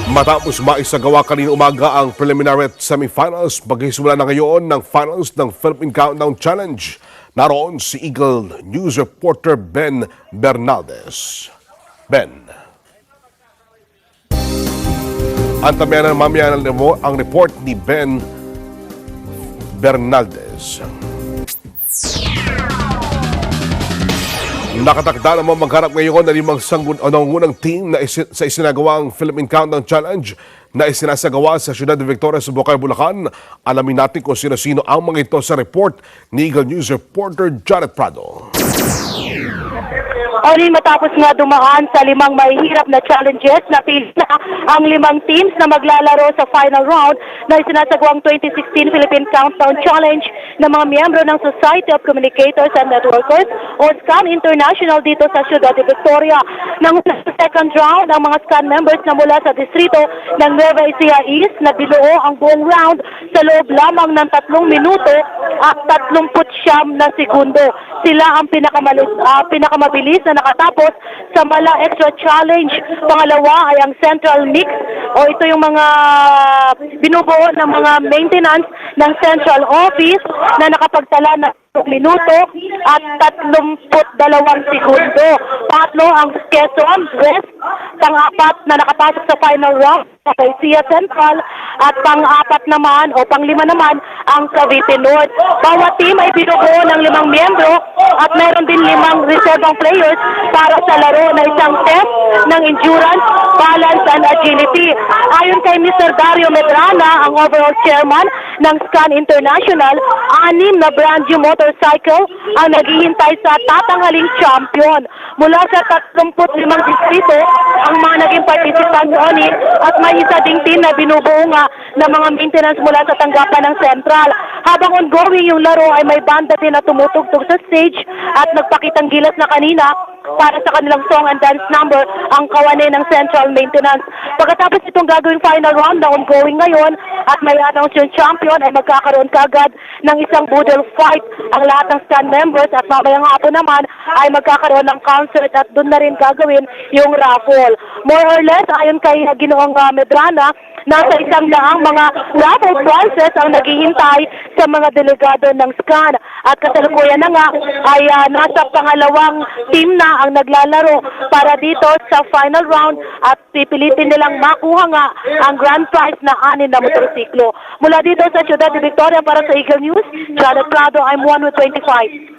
Matapos maisagawa kanina umaga ang preliminary at semifinals, magsisimula na ngayon ng finals ng Philippine Countdown Challenge. Naroon si Eagle News reporter Ben Bernaldez. Ben. Antabayan na mamaya ang report ni Ben Bernaldez. Nakatakda naman magharap ngayon na limang nangungunang team na sa isinagawang Philippine Countdown Challenge na isinasagawa sa Ciudad de Victoria sa Bocay, Bulacan. Alamin natin kung sino-sino ang mga ito sa report ni Eagle News reporter Janet Prado. Only matapos nga dumaan sa limang mahihirap na challenges, napili na ang limang teams na maglalaro sa final round na isinasagawang 2016 Philippine Countdown Challenge ng mga miyembro ng Society of Communicators and Networkers o SCAN International dito sa Ciudad de Victoria. Nang second round, ang mga SCAN members na mula sa distrito ng Nueva Ecija East na binuo ang buong round sa loob lamang ng 3 minuto at 39 na segundo. Sila ang pinakamabilis na nakatapos sa Mala Extra Challenge. Pangalawa ay ang Central Mix o ito yung mga binubuo ng mga maintenance ng Central Office na nakapagtala ng minuto at 32 segundo. Pangatlo ang Quezon West, pang-apat na nakapasok sa final round kay Sia Central at pang-apat naman o pang-lima naman ang Cavite North. Bawat team ay binubuo ng 5 miyembro at meron din 5 reservang players para sa laro na isang test ng endurance, balance and agility. Ayon kay Mr. Dario Medrana, ang overall chairman ng SCAN International, 6 na brand new motorcycle ang naghihintay sa tatanghaling champion. Mula sa 35 distrito ang mga naging participant noon at may isa ding team na binubuo nga ng mga maintenance mula sa tanggapan ng Central. Habang ongoing yung laro ay may banda din na tumutugtog sa stage at nagpakitang gilas na kanina para sa kanilang song and dance number ang kawane ng Central Maintenance. Pagkatapos itong gagawing final round na ongoing ngayon at may announce yung champion ay magkakaroon kagad ng isang boodle fight ang lahat ng SCAN members at mamayang hapon naman ay magkakaroon ng concert at doon na rin gagawin yung raffle. More or less, ayon kay Ginoong Medrana, nasa 100 mga raffle prizes ang naghihintay sa mga delegado ng SCAN. At kasalukuyan na nga ay nasa pangalawang team na ang naglalaro para dito sa final round at pipilitin nilang makuha nga ang grand prize na 6 na motorsiklo. Mula dito sa Ciudad de Victoria para sa Eagle News, Janet Prado, I'm 1 with 25.